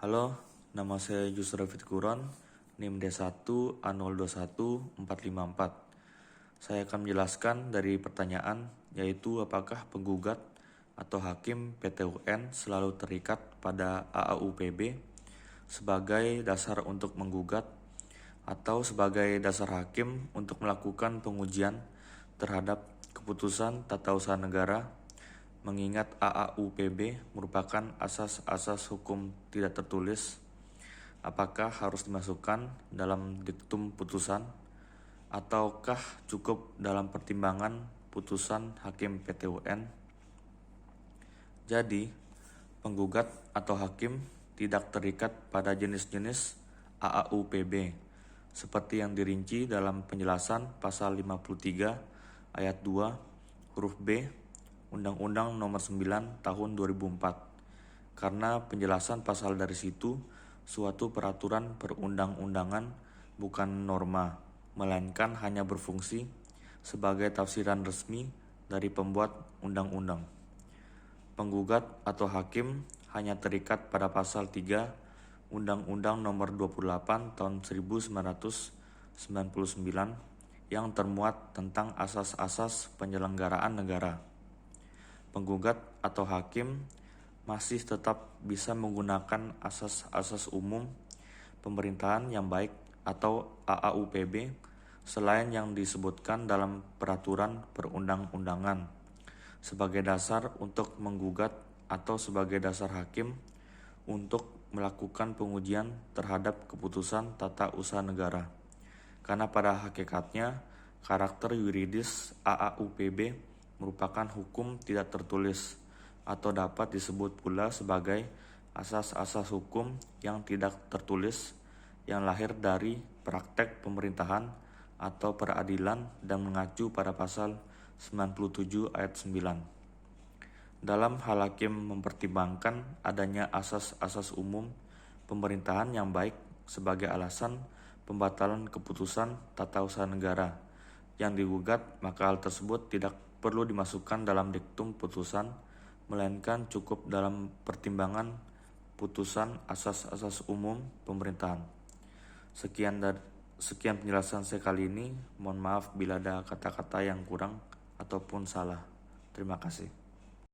Halo, nama saya Yusra Fitkuron, NIM D1A021454. Saya akan menjelaskan dari pertanyaan, yaitu apakah penggugat atau hakim PT UN selalu terikat pada AAUPB sebagai dasar untuk menggugat atau sebagai dasar hakim untuk melakukan pengujian terhadap keputusan tata usaha negara, mengingat AAUPB merupakan asas-asas hukum tidak tertulis. Apakah harus dimasukkan dalam diktum putusan, ataukah cukup dalam pertimbangan putusan hakim PT UN? Jadi, penggugat atau hakim tidak terikat pada jenis-jenis AAUPB, seperti yang dirinci dalam penjelasan pasal 53 ayat 2 huruf B Undang-Undang Nomor 9 Tahun 2004, karena penjelasan pasal dari situ suatu peraturan perundang-undangan bukan norma, melainkan hanya berfungsi sebagai tafsiran resmi dari pembuat undang-undang. Penggugat atau hakim hanya terikat pada pasal 3 Undang-Undang Nomor 28 Tahun 1999 yang termuat tentang asas-asas penyelenggaraan negara. Penggugat atau hakim masih tetap bisa menggunakan asas-asas umum pemerintahan yang baik atau AAUPB selain yang disebutkan dalam peraturan perundang-undangan sebagai dasar untuk menggugat atau sebagai dasar hakim untuk melakukan pengujian terhadap keputusan tata usaha negara. Karena pada hakikatnya karakter yuridis AAUPB merupakan hukum tidak tertulis atau dapat disebut pula sebagai asas-asas hukum yang tidak tertulis yang lahir dari praktek pemerintahan atau peradilan dan mengacu pada pasal 97 ayat 9. Dalam hal hakim mempertimbangkan adanya asas-asas umum pemerintahan yang baik sebagai alasan pembatalan keputusan tata usaha negara yang digugat, maka hal tersebut tidak perlu dimasukkan dalam diktum putusan, melainkan cukup dalam pertimbangan putusan asas-asas umum pemerintahan. Sekian penjelasan saya kali ini. Mohon maaf bila ada kata-kata yang kurang ataupun salah. Terima kasih.